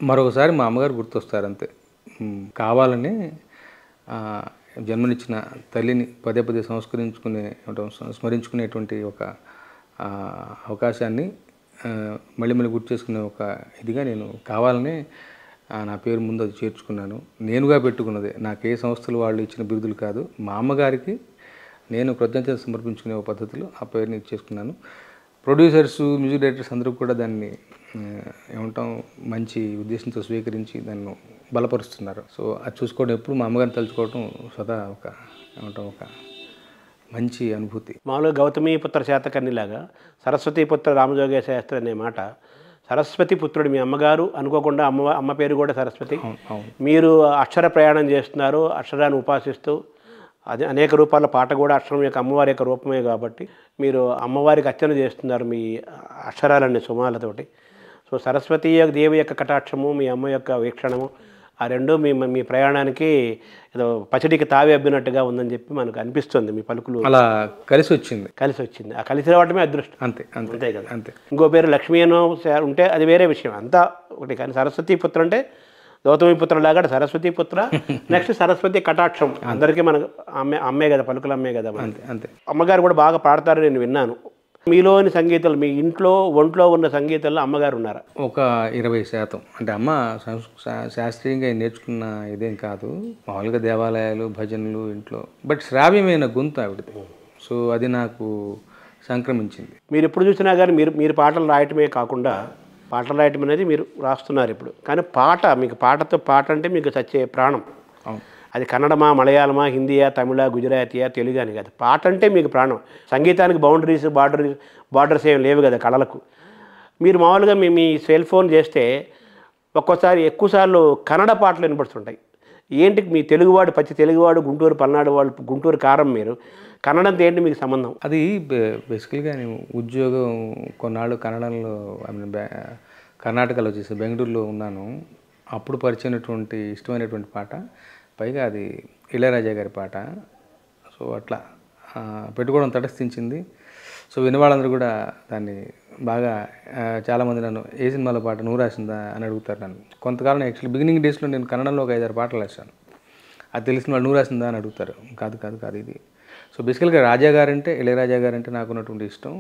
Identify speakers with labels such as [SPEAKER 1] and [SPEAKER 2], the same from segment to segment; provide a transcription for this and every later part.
[SPEAKER 1] మరొకసారి మా అమ్మగారు గుర్తొస్తారు అంతే. కావాలని జన్మనిచ్చిన తల్లిని పదే పదే స్మరించుకునేటువంటి ఒక అవకాశాన్ని మళ్ళీ మళ్ళీ గుర్తు చేసుకునే ఒక ఇదిగా నేను కావాలనే నా పేరు ముందు అది చేర్చుకున్నాను. నేనుగా పెట్టుకున్నదే. నాకు ఏ సంస్థలు వాళ్ళు ఇచ్చిన బిరుదులు కాదు. మా అమ్మగారికి నేను కృతజ్ఞతలు సమర్పించుకునే ఒక పద్ధతిలో ఆ పేరుని ఇచ్చేసుకున్నాను. ప్రొడ్యూసర్స్, మ్యూజిక్ డైరెక్టర్స్ అందరూ కూడా దాన్ని ఏమంటాం మంచి ఉద్దేశంతో స్వీకరించి దాన్ని బలపరుస్తున్నారు. సో అది చూసుకోవడం ఎప్పుడు మా అమ్మగారిని తలుచుకోవడం సదా ఒక ఏమంటాం ఒక మంచి అనుభూతి.
[SPEAKER 2] మామూలుగా గౌతమీపుత్ర శాతకర్ణిలాగా సరస్వతీపుత్ర రామజోగయ్య శాస్త్రి అనే మాట, సరస్వతి పుత్రుడు మీ అమ్మగారు అనుకోకుండా అమ్మ పేరు కూడా సరస్వతి. మీరు అక్షర ప్రయాణం చేస్తున్నారు, అక్షరాన్ని ఉపాసిస్తూ అది అనేక రూపాల పాట కూడా అక్షరం యొక్క అమ్మవారి యొక్క రూపమే కాబట్టి మీరు అమ్మవారికి అర్చన చేస్తున్నారు మీ అక్షరాలన్నీ సుమాలతోటి. సో సరస్వతీ దేవి యొక్క కటాక్షము, మీ అమ్మ యొక్క వీక్షణము, ఆ రెండు మీ ప్రయాణానికి ఏదో పచ్చడికి తావి అబ్బినట్టుగా ఉందని చెప్పి మనకు అనిపిస్తుంది. మీ పలుకులు
[SPEAKER 1] అలా కలిసి వచ్చింది.
[SPEAKER 2] ఆ కలిసి రావడమే అదృష్టం. అంతే కదా. ఇంకో పేరు లక్ష్మీ అనో ఉంటే అది వేరే విషయం, అంతా ఒకటి. కానీ సరస్వతీపుత్ర అంటే గౌతమీపుత్ర లాగా సరస్వతీపుత్ర, నెక్స్ట్ సరస్వతి కటాక్షం. అందరికీ మనకు అమ్మే కదా, పలుకులు అమ్మే కదా.
[SPEAKER 1] అంతే.
[SPEAKER 2] అమ్మగారు కూడా బాగా పాడతారు నేను విన్నాను. మీలోని సంగీతాలు, మీ ఒంట్లో ఉన్న సంగీతాల్లో అమ్మగారు ఉన్నారా?
[SPEAKER 1] ఒక 20%. అంటే అమ్మ శాస్త్రీయంగా నేర్చుకున్న ఇదేం కాదు, మామూలుగా దేవాలయాలు, భజనలు ఇంట్లో. బట్ శ్రావ్యమైన గొంతు ఆవిడది. సో అది నాకు సంక్రమించింది.
[SPEAKER 2] మీరు ఎప్పుడు చూసినా కానీ మీరు పాటలు రాయటమే కాకుండా, పాటలు రాయటం అనేది మీరు రాస్తున్నారు ఇప్పుడు. కానీ మీకు పాట అంటే మీకు చచ్చే ప్రాణం. అది కన్నడమా, మలయాళమా, హిందీయా, తమిళ, గుజరాతీయా, తెలుగు అని కాదు, పాట అంటే మీకు ప్రాణం. సంగీతానికి బార్డర్స్ ఏం లేవు కదా కళలకు. మీరు మామూలుగా మీ సెల్ ఫోన్ చేస్తే ఒక్కోసారి ఎక్కువసార్లు కన్నడ పాటలు వినపడుతుంటాయి. ఏంటి మీ తెలుగువాడు, పచ్చి తెలుగువాడు, గుంటూరు పల్నాడు వాళ్ళు, గుంటూరు కారం, మీరు కన్నడంతో ఏంటి మీకు సంబంధం?
[SPEAKER 1] అది బేసికల్గా నేను ఉద్యోగం కొన్నాళ్ళు కన్నడంలో, కర్ణాటకలో చేసి బెంగళూరులో ఉన్నాను. అప్పుడు పరిచయమైనటువంటి ఇష్టమైనటువంటి పాట, పైగా అది ఇళయరాజా గారి పాట. సో అట్లా పెట్టుకోవడం తటస్థించింది. సో వినవాళ్ళందరూ కూడా దాన్ని బాగా చాలామంది నన్ను ఏ సినిమాలో పాట నువ్వు రాసిందా అని అడుగుతారు నన్ను. కొంతకాలం యాక్చువల్లీ బిగినింగ్ డేస్లో నేను కన్నడంలో ఒక 5-6 పాటలు రాశాను. అది తెలిసిన వాళ్ళు నువ్వు రాసిందా అని అడుగుతారు. కాదు ఇది. సో బేసికల్గా రాజా గారంటే, ఇళయరాజా గారంటే నాకు ఉన్నటువంటి ఇష్టం.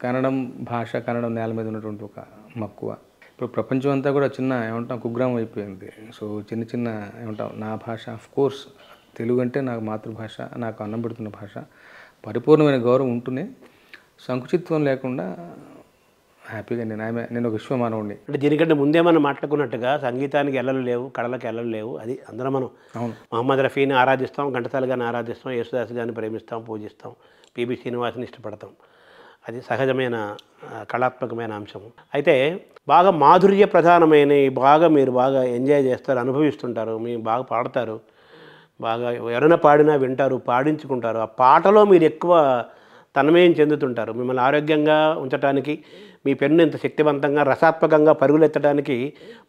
[SPEAKER 1] కన్నడం భాష, కన్నడం నేల మీద ఉన్నటువంటి ఒక మక్కువ. ఇప్పుడు ప్రపంచం అంతా కూడా చిన్న ఏమంటాం కుగ్రామం అయిపోయింది. సో చిన్న ఏమంటాం నా భాష, ఆఫ్ కోర్స్ తెలుగు అంటే నాకు మాతృభాష, నాకు అన్నం పెడుతున్న భాష. పరిపూర్ణమైన గౌరవం ఉంటూనే సంకుచిత్వం లేకుండా హ్యాపీగా నేను ఒక విశ్వమానవుడిని.
[SPEAKER 2] అంటే దీనికంటే ముందే మనం మాట్లాడుకున్నట్టుగా సంగీతానికి ఎల్లలు లేవు, కళలకు ఎల్లలు లేవు. అది అందరం మనం మహమ్మద్ రఫీని ఆరాధిస్తాం, ఘంటసాల గారిని ఆరాధిస్తాం, యేసుదాస్ గారిని ప్రేమిస్తాం, పూజిస్తాం, పిబి శ్రీనివాస్ని ఇష్టపడతాం. అది సహజమైన కళాత్మకమైన అంశము. అయితే బాగా మాధుర్య ప్రధానమైన మీరు బాగా ఎంజాయ్ చేస్తారు, అనుభవిస్తుంటారు, మీరు బాగా పాడతారు, బాగా ఎవరైనా పాడినా వింటారు, పాడించుకుంటారు. ఆ పాటలో మీరు ఎక్కువ తన్మయం చెందుతుంటారు. మిమ్మల్ని ఆరోగ్యంగా ఉంచడానికి, మీ పెన్ను ఇంత శక్తివంతంగా రసాత్మకంగా పరుగులెత్తడానికి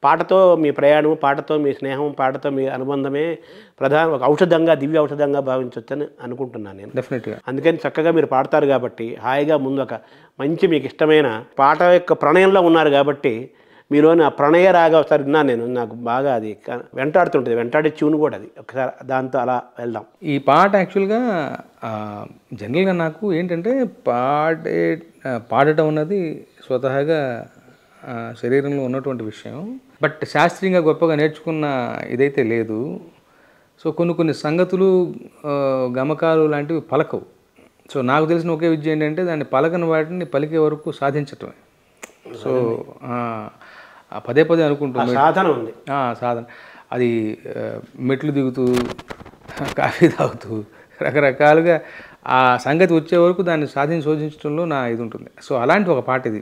[SPEAKER 2] పాటతో మీ ప్రయాణం, పాటతో మీ స్నేహం, పాటతో మీ అనుబంధమే ఒక ఔషధంగా, దివ్య ఔషధంగా భావించవచ్చని అనుకుంటున్నాను నేను.
[SPEAKER 1] డెఫినెట్గా.
[SPEAKER 2] అందుకని చక్కగా మీరు పాడతారు కాబట్టి హాయిగా ముందు ఒక మంచి మీకు ఇష్టమైన పాట యొక్క ప్రణయంలో ఉన్నారు కాబట్టి మీలోని ఆ ప్రణయ రాగా ఒకసారి విన్నాను నేను. నాకు బాగా అది వెంటాడుతుంటుంది, వెంటాడే ట్యూన్ కూడా అది. ఒకసారి దాంతో అలా వెళ్దాం.
[SPEAKER 1] ఈ పాట యాక్చువల్గా జనరల్గా నాకు ఏంటంటే పాడటం అన్నది స్వతహాగా శరీరంలో ఉన్నటువంటి విషయం. బట్ శాస్త్రీయంగా గొప్పగా నేర్చుకున్న ఇదైతే లేదు. సో కొన్ని సంగతులు, గమకాలు లాంటివి పలకవు. సో నాకు తెలిసిన ఒకే విద్య ఏంటంటే దాన్ని పలకని వాటిని పలికే వరకు సాధించటమే. సో పదే అనుకుంటున్నాను,
[SPEAKER 2] సాధన ఉంది.
[SPEAKER 1] సాధన అది మెట్లు దిగుతూ, కాఫీ తాగుతూ, రకరకాలుగా ఆ సంగతి వచ్చే వరకు దాన్ని శోధించడంలో నా ఇది ఉంటుంది. సో అలాంటి ఒక పాట ఇది.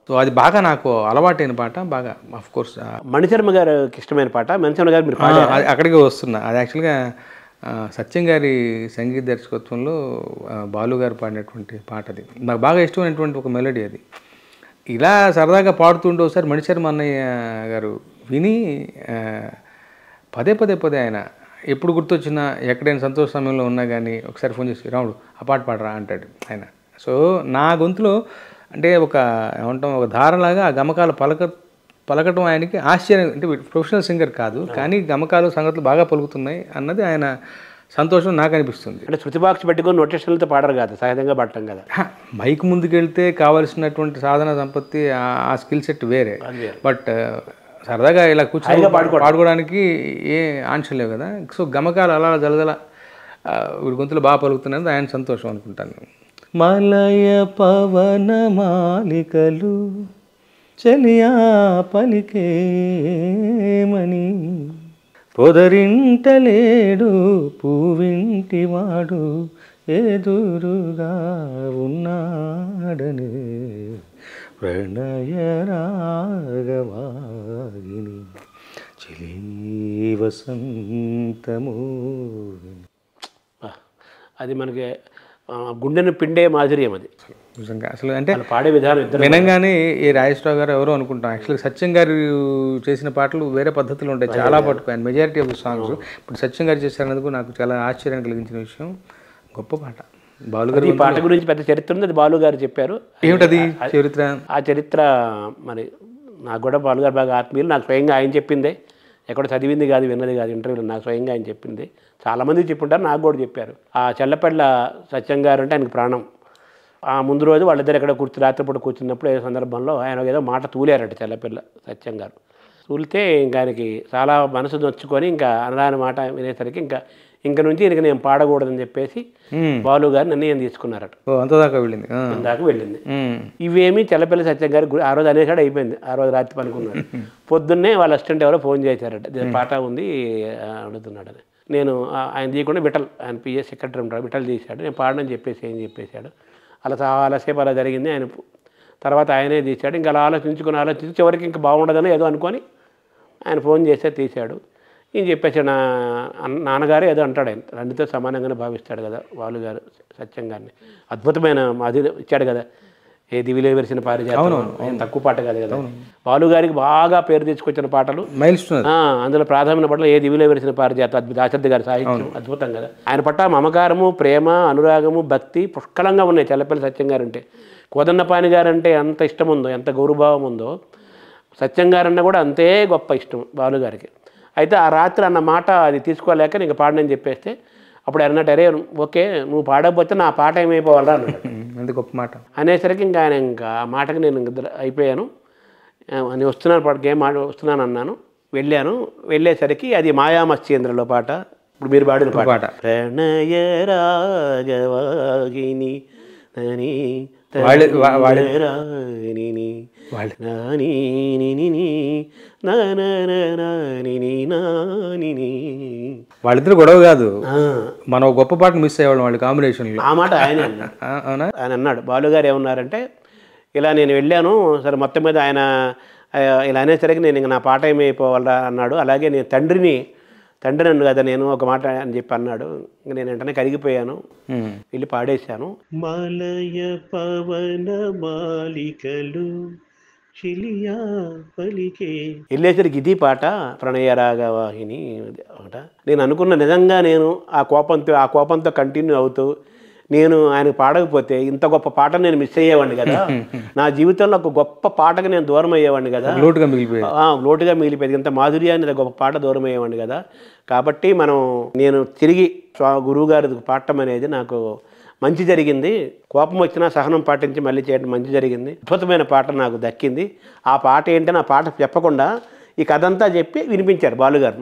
[SPEAKER 1] సో అది బాగా నాకు అలవాటైన పాట. బాగా ఆఫ్ కోర్స్
[SPEAKER 2] మణిశర్మ గారికి ఇష్టమైన పాట. మణిశర్మ గారు మీరు
[SPEAKER 1] అక్కడికే వస్తున్నా. అది యాక్చువల్గా సత్యం గారి సంగీత దర్శకత్వంలో బాలు గారు పాడినటువంటి పాట. అది నాకు బాగా ఇష్టమైనటువంటి ఒక మెలోడీ. అది ఇలా సరదాగా పాడుతుంటే ఒకసారి మణిశర్మ అన్నయ్య గారు విని పదే ఆయన ఎప్పుడు గుర్తొచ్చినా, ఎక్కడైనా సంతోష సమయంలో ఉన్నా కానీ ఒకసారి ఫోన్ చేసి రాముడు ఆ పాట పాడరా అంటాడు ఆయన. సో నా గొంతులో అంటే ఏమంటాం ఒక ధారలాగా ఆ గమకాల పలకటం ఆయనకి ఆశ్చర్యం. అంటే ప్రొఫెషనల్ సింగర్ కాదు, కానీ గమకాలు సంగతులు బాగా పలుకుతున్నాయి అన్నది ఆయన సంతోషం నాకు అనిపిస్తుంది.
[SPEAKER 2] అంటే శృతి బాక్స్ పెట్టుకొని నోటేషన్లతో పాడరు కదా, సహజంగా పడటం కదా.
[SPEAKER 1] మైక్ ముందుకెళ్తే కావాల్సినటువంటి సాధన సంపత్తి ఆ స్కిల్ సెట్ వేరే. బట్ సరదాగా ఇలా కూర్చొని పాడుకోవడానికి ఏ ఆన్సర్ లేవు కదా. సో గమకాలు అలా జలజల వీడి గొంతులు బాగా పలుకుతున్నది ఆయన సంతోషం అనుకుంటాను. మలయ పవన మాలికలు చలియా పలికేమని పొదరింటలేడు పూవింటివాడు ఎదురుగా ఉన్నాడని ప్రణయ రాగవాగిని చిలీ వసంతము.
[SPEAKER 2] అది మనకి గుండెను పిండే మాధుర్యం అది
[SPEAKER 1] నిజంగా. అసలు అంటే
[SPEAKER 2] పాడే విధానం ఇద్దరు
[SPEAKER 1] వినంగానే ఏ రాజేశ్వరరావు గారు ఎవరో అనుకుంటాం. యాక్చువల్గా సత్యం గారు చేసిన పాటలు వేరే పద్ధతులు ఉంటాయి చాలా పట్టుకు మెజారిటీ ఆఫ్ ద సాంగ్స్. ఇప్పుడు సత్యం గారు చేశారనేందుకు నాకు చాలా ఆశ్చర్యాన్ని కలిగించిన విషయం. గొప్ప పాట. బాలుగారు
[SPEAKER 2] ఈ పాట గురించి పెద్ద చరిత్ర ఉంది, అది బాలు గారు చెప్పారు.
[SPEAKER 1] ఏమిటది చరిత్ర?
[SPEAKER 2] ఆ చరిత్ర మరి నాకు కూడా బాలు గారు బాగా ఆత్మీయులు. నాకు స్వయంగా ఆయన చెప్పిందే, ఎక్కడ చదివింది కాదు విన్నది కాదు, ఇంటర్వ్యూలో నాకు స్వయంగా ఆయన చెప్పింది. చాలామంది చెప్పుంటారు, నాకు కూడా చెప్పారు. ఆ చెల్లపెళ్ళ సత్యం గారు అంటే ఆయనకు ప్రాణం. ఆ ముందు రోజు వాళ్ళిద్దరు ఎక్కడ రాత్రిపూట కూర్చున్నప్పుడు ఏ సందర్భంలో ఆయన ఏదో మాట తూలారట చెల్లపిల్ల సత్యం గారు. తూలితే ఇంకా ఆయనకి చాలా మనసు నొచ్చుకొని ఇంకా అనరాని మాట వినేసరికి ఇంక నుంచి ఈయనకి నేను పాడకూడదని చెప్పేసి బాలు గారు నిర్ణయం తీసుకున్నారట.
[SPEAKER 1] అంతదాకా వెళ్ళింది.
[SPEAKER 2] ఇవేమీ చెల్లపిల్ల సత్యం గారు ఆ రోజు అనేసాడు, అయిపోయింది. ఆ రోజు రాత్రి పనుకున్నాడు. పొద్దున్నే వాళ్ళ అసిస్టెంట్ ఎవరో ఫోన్ చేశారట, పాట ఉంది అడుగుతున్నాడు అని. నేను ఆయన తీయకుండా విఠల్, ఆయన పిఎస్ సెక్రటరీ ఉంటాడు, విఠల్ తీశాడు. నేను పాడనని చెప్పేసి ఏం చెప్పేశాడు. అలా చాలాసేపు అలా జరిగింది. ఆయన తర్వాత ఆయనే తీశాడు. ఇంకా అలా ఆలోచించి చివరికి ఇంకా బాగుండదని ఏదో అనుకొని ఆయన ఫోన్ చేస్తే తీశాడు. ఈయన చెప్పేసాడు, నాన్నగారు ఏదో అంటాడు, ఆయన తండ్రితో సమానంగానే భావిస్తాడు కదా బాలు గారు సత్యం గారిని. అద్భుతమైన అది ఇచ్చాడు కదా, ఏ దివిలో వెలిసిన పారిజాతం, తక్కువ పాట కాదు కదా. బాలు గారికి బాగా పేరు తెచ్చుకొచ్చిన పాటలు, అందులో ప్రాధాన్యమైన పాటలు ఏ దివిలో వెలిసిన పారిజాతం, దాశరథి గారి సాహిత్యం అద్భుతం కదా. ఆయన పట్ల మమకారము, ప్రేమ, అనురాగము, భక్తి పుష్కలంగా ఉన్నాయి చెల్లపల్లి సత్యం గారు అంటే. కోదన్నపాణి గారు అంటే ఎంత ఇష్టం ఉందో, ఎంత గౌరవభావం ఉందో, సత్యం గారన్న కూడా అంతే గొప్ప ఇష్టం బాలుగారికి. అయితే ఆ రాత్రి అన్న మాట అది తీసుకోలేక నీకు పాడనని చెప్పేస్తే అప్పుడు అన్నట్టు, అరే ఓకే నువ్వు పాడకపోతే నా పాట ఏమైపోవాలా అన్నాడు.
[SPEAKER 1] అంత గొప్ప మాట
[SPEAKER 2] అనేసరికి ఇంకా ఆయన ఇంకా ఆ మాటకి నేను అయిపోయాను. నేను వస్తున్నాను, పాటకి ఏం వస్తున్నాను అన్నాను. వెళ్ళేసరికి అది మాయామత్స్యేంద్రలో పాట, ఇప్పుడు మీరు పాడిన పాట. ప్రణయ రాగవాగిని
[SPEAKER 1] వాళ్ళిద్దరు గొడవ కాదు, మనం గొప్ప పాటను మిస్ అయ్యేవాళ్ళం వాళ్ళ కాంబినేషన్లో.
[SPEAKER 2] ఆ మాట ఆయన అన్నాడు. బాలుగారు ఏమన్నారంటే, ఇలా నేను వెళ్ళాను సరే, మొత్తం మీద ఆయన ఇలా అనేసరికి నేను ఇంక నా పాట ఏమైపోవాలా అన్నాడు. అలాగే నేను తండ్రి నన్ను కదా నేను ఒక మాట అని చెప్పి అన్నాడు. ఇంక నేను వెంటనే కరిగిపోయాను, వెళ్ళి పాడేశాను. మలయ పవన మాలికలు చిలియా పలికే వెళ్ళేసరికి ఇది పాట ప్రణయ రాగవాహిని పాట. నేను అనుకున్న నిజంగా నేను ఆ కోపంతో కంటిన్యూ అవుతూ నేను ఆయనకు పాడకపోతే ఇంత గొప్ప పాట నేను మిస్ అయ్యేవాడిని కదా. నా జీవితంలో ఒక గొప్ప పాటకు నేను దూరం అయ్యేవాడిని కదా, లోటుగా మిగిలిపోయేది. ఇంత మాధుర్యాన్ని గొప్ప పాట దూరం అయ్యేవాడిని కదా. కాబట్టి నేను తిరిగి గురువు గారి పాడటం అనేది నాకు మంచి జరిగింది. కోపం వచ్చినా సహనం పాటించి మళ్ళీ చేయడం మంచి జరిగింది. అద్భుతమైన పాట నాకు దక్కింది. ఆ పాట ఏంటని ఆ పాట చెప్పకుండా ఈ కథ అంతా చెప్పి వినిపించారు బాలుగారు.